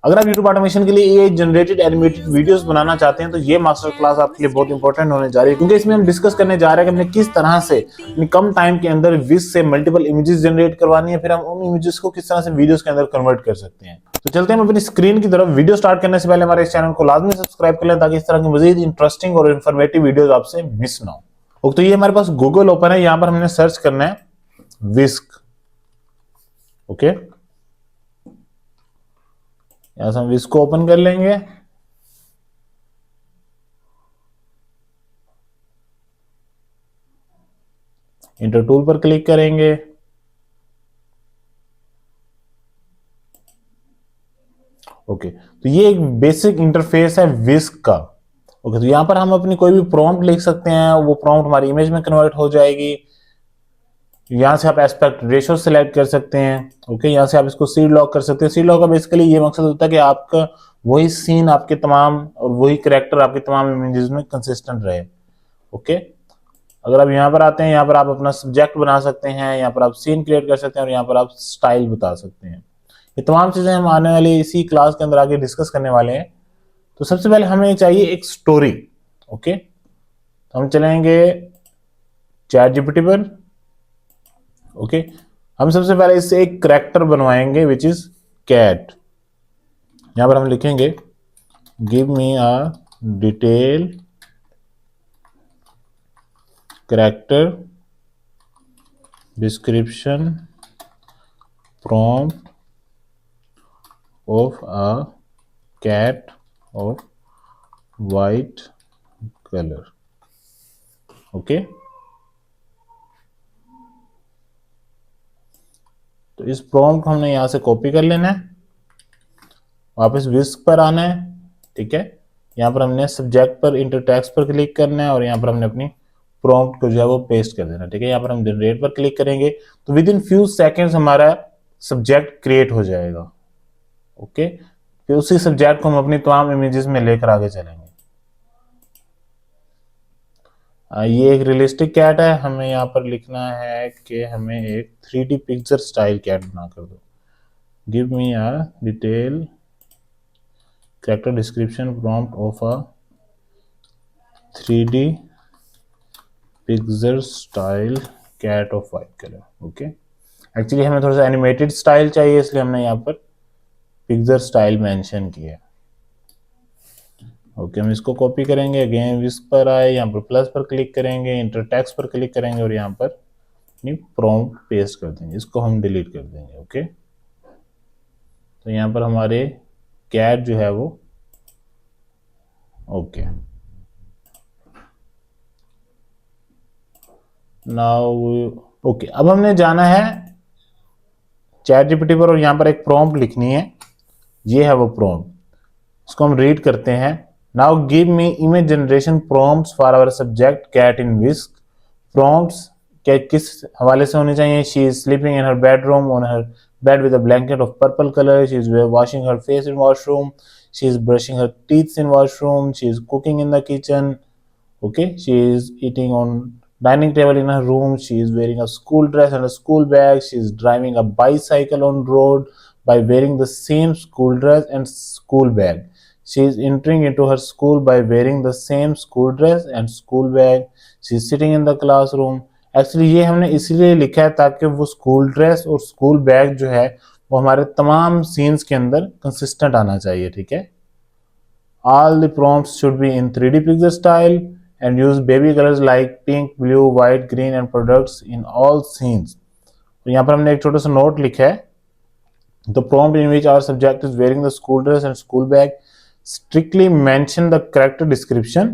अगर आप YouTube automation के लिए एआई जनरेटेड एनिमेटेड वीडियोस बनाना चाहते हैं तो ये मास्टर क्लास आपके लिए बहुत इंपॉर्टेंट होने जा रही है, क्योंकि इसमें हम डिस्कस करने जा रहे हैं कि हमने किस तरह से अपनी कम टाइम के अंदर विज से मल्टीपल इमेजेस जनरेट करवानी है, फिर हम उन इमेजेस को किस तरह से वीडियोस के अंदर कन्वर्ट कर सकते हैं। तो चलते हैं हम अपनी स्क्रीन की तरफ। वीडियो स्टार्ट करने से पहले हमारे इस चैनल को लाजमी सब्सक्राइब कर लें ताकि इस तरह की मजीद इंटरेस्टिंग और इन्फॉर्मेटिव वीडियोस आपसे मिस ना हो। तो ये हमारे पास गूगल ओपन है, यहाँ पर हमने सर्च करना है विस्क। ओके, यहां से हम इसको ओपन कर लेंगे। इंटर टूल पर क्लिक करेंगे। ओके, तो ये एक बेसिक इंटरफेस है विस्क का। ओके, तो यहां पर हम अपनी कोई भी प्रॉम्प्ट लिख सकते हैं, वो प्रॉम्प्ट हमारी इमेज में कन्वर्ट हो जाएगी। यहां से आप एस्पेक्ट रेशियो सिलेक्ट कर सकते हैं। ओके, यहां से आप इसको सीड लॉक कर सकते हैं। सीड लॉक का बेसिकली ये मकसद होता है कि आपका वही सीन आपके तमाम और वही कैरेक्टर आपके तमाम इमेजेस में कंसिस्टेंट रहे। ओके, अगर आप यहाँ पर आते हैं, यहाँ पर आप अपना सब्जेक्ट बना सकते हैं, यहाँ पर आप सीन क्रिएट कर सकते हैं और यहाँ पर आप स्टाइल बता सकते हैं। ये तमाम चीजें हम आने वाली इसी क्लास के अंदर आगे डिस्कस करने वाले हैं। तो सबसे पहले हमें चाहिए एक स्टोरी। ओके, तो हम चलेंगे चैट जीपीटी पर। ओके, हम सबसे पहले इससे एक कैरेक्टर बनवाएंगे विच इज कैट। यहां पर हम लिखेंगे give me a detail character description prompt of a cat of white color. Okay, तो इस प्रॉम्प्ट हमने यहां से कॉपी कर लेना है, वापस विस्क पर आना है। ठीक है, यहां पर हमने सब्जेक्ट पर इंटर टेक्स्ट पर क्लिक करना है और यहां पर हमने अपनी प्रॉम्प्ट को जो है वो पेस्ट कर देना। ठीक है, यहां पर हम जनरेट पर क्लिक करेंगे तो विद इन फ्यू सेकेंड्स हमारा सब्जेक्ट क्रिएट हो जाएगा। ओके, फिर उसी सब्जेक्ट को हम अपनी तमाम इमेजेस में लेकर आगे चलेंगे। ये एक रियलिस्टिक कैट है, हमें यहाँ पर लिखना है कि हमें एक 3D पिक्चर स्टाइल कैट बना कर दो। Give me a detail character description prompt of a 3D picture style cat of white colour. Okay, actually हमें थोड़ा सा एनिमेटेड स्टाइल चाहिए, इसलिए हमने यहाँ पर पिक्चर स्टाइल मेंशन किया। ओके, हम इसको कॉपी करेंगे, अगेन विस्क पर आए, यहाँ पर प्लस पर क्लिक करेंगे, इंटर टेक्स्ट पर क्लिक करेंगे और यहाँ पर अपनी प्रॉम्प्ट पेस्ट कर देंगे। इसको हम डिलीट कर देंगे। ओके, तो यहाँ पर हमारे कैट जो है वो ओके। नाउ ओके, अब हमने जाना है चैट जीपीटी पर और यहाँ पर एक प्रॉम्प्ट लिखनी है। ये है वो प्रॉम्प्ट, इसको हम रीड करते हैं। Now give me image generation prompts for our subject cat in Whisk. Prompts क्या किस हवाले से होने चाहिए? She is sleeping in her bedroom on her bed with a blanket of purple colour. She is washing her face in washroom. She is brushing her teeth in washroom. She is cooking in the kitchen. Okay, she is eating on dining table in her room. She is wearing a school dress and a school bag. She is driving a bicycle on road by wearing the same school dress and school bag. She is entering into her school by wearing the same school dress and school bag. She is sitting in the classroom. Actually ये हमने इसीलिए लिखा है ताकि वो school dress और school bag जो है वो हमारे तमाम सीन्स के अंदर कंसिस्टेंट आना चाहिए। ठीक है, all the prompts should be in 3D picture style and use baby colors like pink, blue, white, green and products in all scenes. तो यहाँ पर हमने एक छोटा सा नोट लिखा है, the prompt in which our subject is wearing the school dress and school bag strictly mention the character description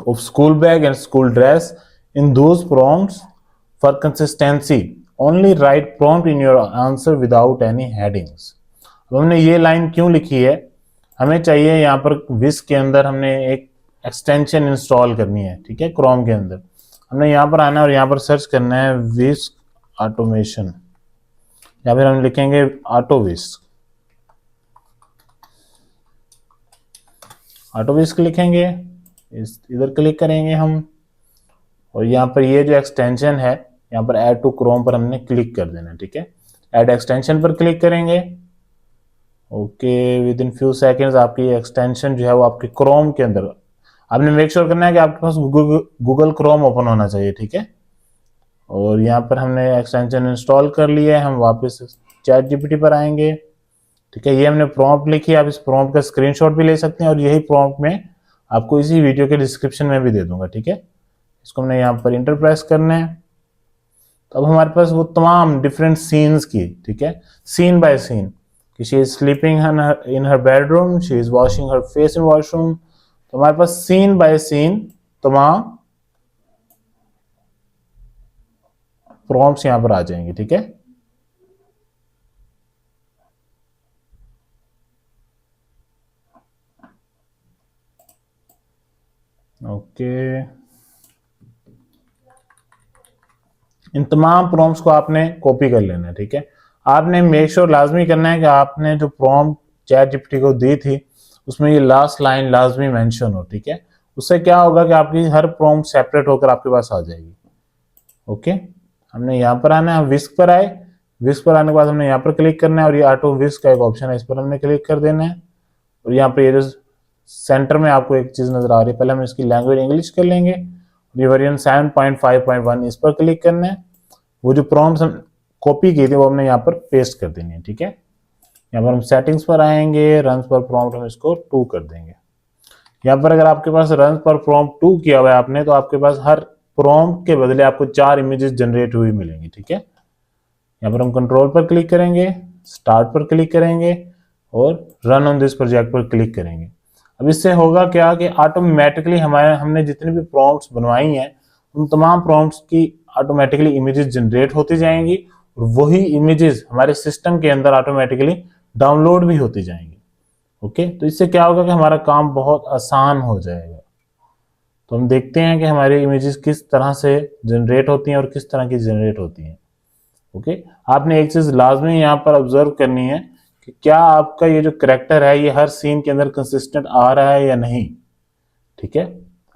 of school bag and school dress in those prompts for consistency. Only write prompt in your answer without any headings. अब हमने ये line क्यों लिखी है? हमें चाहिए यहाँ पर विस्क के अंदर हमने एक एक्सटेंशन इंस्टॉल करनी है। ठीक है, क्रोम के अंदर हमने यहाँ पर आना है और यहाँ पर सर्च करना है विस्क ऑटोमेशन, या फिर हम लिखेंगे ऑटो विस्क। ऑटो विस्क लिखेंगे, इधर क्लिक करेंगे हम और यहाँ पर ये जो एक्सटेंशन है यहाँ पर ऐड टू क्रोम पर हमने क्लिक कर देना। ठीक है, ऐड एक्सटेंशन पर क्लिक करेंगे। Okay, with in few seconds आपकी एक्सटेंशन जो है वो आपके क्रोम के अंदर, आपने मेक श्योर करना है कि आपके पास गूगल क्रोम ओपन होना चाहिए, ठीक है। और यहाँ पर हमने एक्सटेंशन इंस्टॉल कर लिया है, हम वापस चैट जीपीटी पर आएंगे, ठीक है। ये हमने प्रॉम्प्ट लिखी, आप इस प्रॉम्प्ट का स्क्रीनशॉट भी ले सकते हैं और यही प्रॉम्प्ट में आपको इसी वीडियो के डिस्क्रिप्शन में भी दे दूंगा, ठीक है। इसको हमने यहाँ पर इंटर प्रेस करना है। तो अब हमारे पास वो तमाम डिफरेंट सीन्स की, ठीक है, सीन बाय सीन, कि she is sleeping in her bedroom, she is washing her face in washroom. तो हमारे पास सीन बाय सीन तमाम प्रॉम्प्ट्स यहाँ पर आ जाएंगे, ठीक है। ओके, इन तमाम प्रॉम्प्ट्स को आपने कॉपी कर लेना है, ठीक है। आपने मेक श्योर लाजमी करना है कि आपने जो प्रॉम्प्ट चैट जीपीटी को दी थी उसमें ये लास्ट लाइन लाजमी मेंशन हो, ठीक है। उससे क्या होगा कि आपकी हर प्रॉम्प्ट सेपरेट होकर आपके पास आ जाएगी। ओके, हमने यहाँ पर आना है, हम विस्क पर आए, विस्क पर आने के बाद हमने यहाँ पर क्लिक करना है और ये ऑटो विस्क का एक ऑप्शन है, इस पर हमने क्लिक कर देना है। और यहाँ पर ये जो सेंटर में आपको एक चीज नजर आ रही है, पहले हम इसकी लैंग्वेज इंग्लिश कर लेंगे। ये वर्जन 7.5.1 इस पर क्लिक करना है। वो जो प्रॉम्प्ट्स हम कॉपी किए थे वो हमने यहाँ पर पेस्ट कर देनी है, ठीक है। यहाँ पर हम सेटिंग्स पर आएंगे, रन्स पर प्रॉम्प्ट हम इसको 2 कर देंगे। यहाँ पर अगर आपके पास रन पर प्रॉम्प्ट 2 किया हुआ है आपने, तो आपके पास हर प्रॉम्प्ट के बदले आपको 4 इमेजेस जनरेट हुई मिलेंगी, ठीक है। यहाँ पर हम कंट्रोल पर क्लिक करेंगे, स्टार्ट पर क्लिक करेंगे और रन ऑन दिस प्रोजेक्ट पर क्लिक करेंगे। अब इससे होगा क्या कि ऑटोमेटिकली हमने जितनी भी प्रॉम्प्ट्स बनवाई हैं उन तमाम प्रॉम्प्ट्स की ऑटोमेटिकली इमेजेस जनरेट होती जाएंगी और वही इमेजेस हमारे सिस्टम के अंदर ऑटोमेटिकली डाउनलोड भी होती जाएंगी। ओके, तो इससे क्या होगा कि हमारा काम बहुत आसान हो जाएगा। तो हम देखते हैं कि हमारी इमेजेस किस तरह से जनरेट होती हैं और किस तरह की जनरेट होती हैं। ओके, आपने एक चीज लाजमी यहाँ पर ऑब्जर्व करनी है कि क्या आपका ये जो करेक्टर है ये हर सीन के अंदर कंसिस्टेंट आ रहा है या नहीं, ठीक है।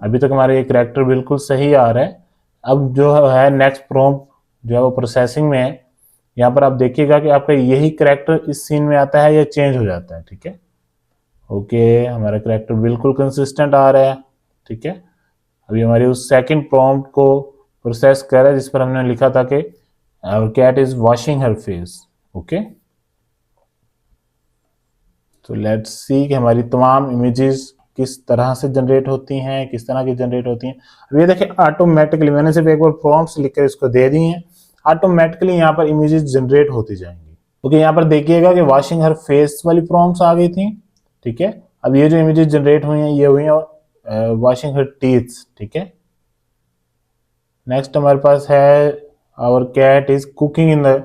अभी तक हमारा ये करेक्टर बिल्कुल सही आ रहा है। अब जो है नेक्स्ट प्रॉम्प्ट जो है वो प्रोसेसिंग में है। यहाँ पर आप देखिएगा कि आपका यही करेक्टर इस सीन में आता है या चेंज हो जाता है, ठीक है। ओके, हमारा करेक्टर बिल्कुल कंसिस्टेंट आ रहा है, ठीक है। अभी हमारी उस सेकंड प्रॉम्प्ट को प्रोसेस कर रहा है जिस पर हमने लिखा था कि our cat is washing her face। Okay, तो लेट्स सी कि हमारी तमाम इमेजेस किस तरह से जनरेट होती हैं, किस तरह की जनरेट होती हैं। अब ये देखिए ऑटोमेटिकली मैंने सिर्फ एक बार प्रॉम्प्ट्स लिखकर इसको दे दी हैं, ऑटोमेटिकली यहाँ पर इमेजेस जनरेट होती जाएंगी। ओके, यहाँ पर देखिएगा कि वॉशिंग हर फेस वाली प्रॉम्प्ट्स आ गई थी, ठीक है। अब ये जो इमेजेस जनरेट हुई हैं ये हुई हैं वॉशिंग हर टीथ्स, ठीक है। नेक्स्ट हमारे पास है our cat is cooking in the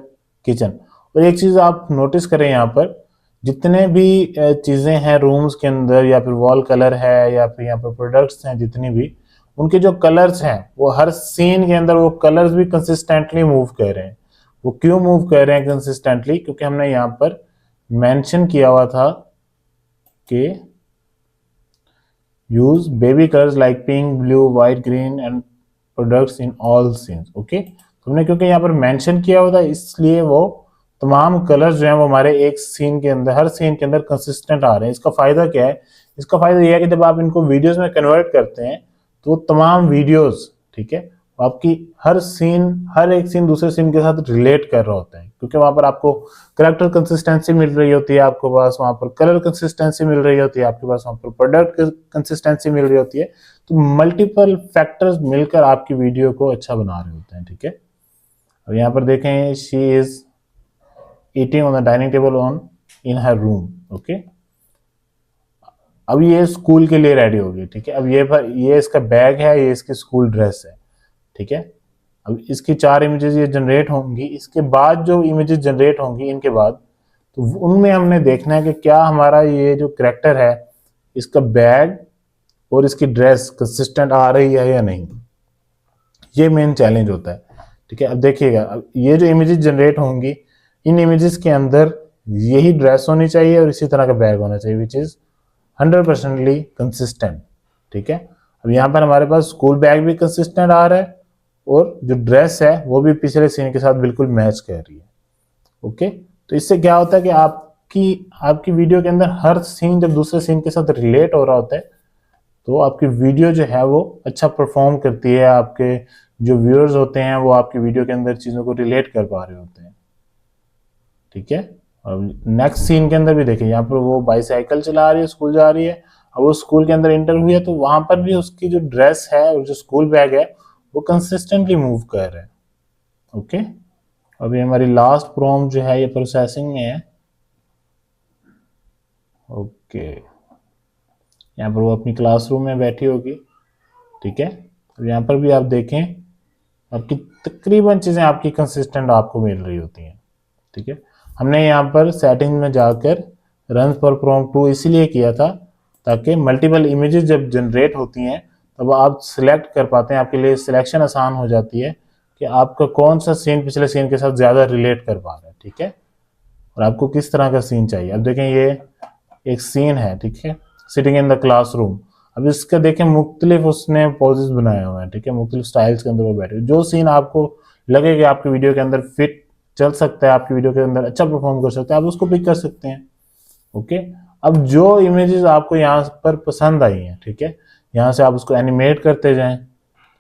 kitchen. और एक चीज आप नोटिस करें, यहाँ पर जितने भी चीजें हैं रूम्स के अंदर या फिर वॉल कलर है या फिर यहाँ पर प्रोडक्ट्स हैं जितनी भी, उनके जो कलर्स हैं वो हर सीन के अंदर वो कलर्स भी कंसिस्टेंटली मूव कर रहे हैं। वो क्यों मूव कर रहे हैं कंसिस्टेंटली? क्योंकि हमने यहाँ पर मेंशन किया हुआ था कि use baby colours like pink, blue, white, green and products in all scenes. Okay, तुमने क्योंकि यहाँ पर मेंशन किया हुआ था इसलिए वो तमाम कलर्स जो हैं वो हमारे एक सीन के अंदर, हर सीन के अंदर कंसिस्टेंट आ रहे हैं। इसका फायदा क्या है? इसका फायदा यह है कि जब आप इनको वीडियोस में कन्वर्ट करते हैं तो तमाम वीडियोस, ठीक है, आपकी हर सीन, हर एक सीन दूसरे सीन के साथ रिलेट कर रहा होता है, क्योंकि वहां पर आपको करेक्टर कंसिस्टेंसी मिल रही होती है, आपके पास वहां पर कलर कंसिस्टेंसी मिल रही होती है, आपके पास वहां पर प्रोडक्ट कंसिस्टेंसी मिल रही होती है। तो मल्टीपल फैक्टर्स मिलकर आपकी वीडियो को अच्छा बना रहे होते हैं, ठीक है। अब यहाँ पर देखें, she is eating on the dining table on in her room. Okay, अब ये स्कूल के लिए रेडी होगी, ठीक है। अब ये इसका बैग है, ये इसकी स्कूल ड्रेस है, ठीक है। अब इसकी 4 इमेजेस ये जनरेट होंगी। इसके बाद जो इमेजेस जनरेट होंगी इनके बाद, तो उनमें हमने देखना है कि क्या हमारा ये जो करेक्टर है इसका बैग और इसकी ड्रेस कंसिस्टेंट आ रही है या नहीं। ये मेन चैलेंज होता है, ठीक है। अब देखिएगा, अब ये जो इमेजेस जनरेट होंगी इन इमेजेस के अंदर यही ड्रेस होनी चाहिए और इसी तरह का बैग होना चाहिए विच इज 100% कंसिस्टेंट, ठीक है। अब यहाँ पर हमारे पास स्कूल बैग भी कंसिस्टेंट आ रहा है और जो ड्रेस है वो भी पिछले सीन के साथ बिल्कुल मैच कर रही है। ओके, तो इससे क्या होता है कि आप आपकी वीडियो के अंदर हर सीन जब दूसरे सीन के साथ रिलेट हो रहा होता है तो आपकी वीडियो जो है वो अच्छा परफॉर्म करती है। आपके जो व्यूअर्स होते हैं वो आपकी वीडियो के अंदर चीज़ों को रिलेट कर पा रहे होते हैं। ठीक है। अब नेक्स्ट सीन के अंदर भी देखिए, यहाँ पर वो बाईसाइकिल चला रही है, स्कूल जा रही है। अब वो स्कूल के अंदर इंटर हुई है तो वहां पर भी उसकी जो ड्रेस है और जो स्कूल बैग है वो कंसिस्टेंटली मूव कर रहा है। ओके। अभी हमारी लास्ट प्रॉम्प्ट जो है ये प्रोसेसिंग में है। ओके, यहाँ पर वो अपनी क्लासरूम में बैठी होगी। ठीक है। तो यहाँ पर भी आप देखें आपकी तकरीबन चीज़ें आपकी कंसिस्टेंट आपको मिल रही होती हैं। ठीक है। हमने यहाँ पर सेटिंग में जाकर रन फॉर प्रॉम्प्ट 2 इसीलिए किया था ताकि मल्टीपल इमेजेस जब जनरेट होती हैं तब आप सिलेक्ट कर पाते हैं, आपके लिए सिलेक्शन आसान हो जाती है कि आपका कौन सा सीन पिछले सीन के साथ ज़्यादा रिलेट कर पा रहा है। ठीक है। और आपको किस तरह का सीन चाहिए। अब देखें ये एक सीन है, ठीक है, सिटिंग इन द क्लासरूम। अब इसका देखें मुख्तलिफ उसने पोजेस बनाए हुए हैं। ठीक है, मुख्तलिफ स्टाइल्स के अंदर वो बैठे, जो सीन आपको लगे कि आपकी वीडियो के अंदर फिट चल सकता है, आपकी वीडियो के अंदर अच्छा परफॉर्म कर सकता है, आप उसको पिक कर सकते हैं। ओके। अब जो इमेजेस आपको यहाँ पर पसंद आई हैं, ठीक है, यहाँ से आप उसको एनिमेट करते जाएं।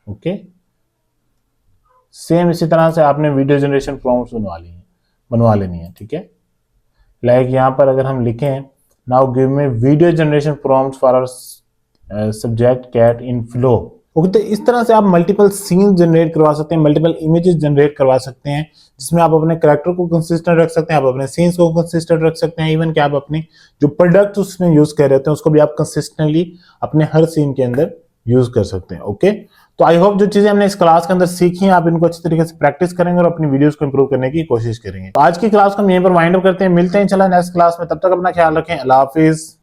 ओके। सेम इसी तरह से आपने वीडियो जनरेशन प्रॉम्प्ट्स बनवा लेनी है। ठीक है। लाइक यहाँ पर अगर हम लिखें now give me video generation prompts for our subject cat in Flow. Okay, तो इस तरह से आप मल्टीपल सीन जनरेट करवा सकते हैं, मल्टीपल इमेजेस जनरेट करवा सकते हैं, जिसमें आप अपने कैरेक्टर को कंसिस्टेंट रख सकते हैं, आप अपने सीन्स को कंसिस्टेंट रख सकते हैं, इवन कि आप अपने जो प्रोडक्ट उसमें यूज कर रहे होते हैं उसको भी आप कंसिस्टेंटली अपने हर सीन के अंदर यूज कर सकते हैं। ओके। तो आई होप जो चीजें हमने इस क्लास के अंदर सीखी हैं आप इनको अच्छी तरीके से प्रैक्टिस करेंगे और अपनी वीडियोस को इंप्रूव करने की कोशिश करेंगे। तो आज की क्लास को हम यहीं पर वाइंड अप करते हैं, मिलते हैं इंशाल्लाह नेक्स्ट क्लास में। तब तक अपना ख्याल रखें। अल्लाह हाफिज।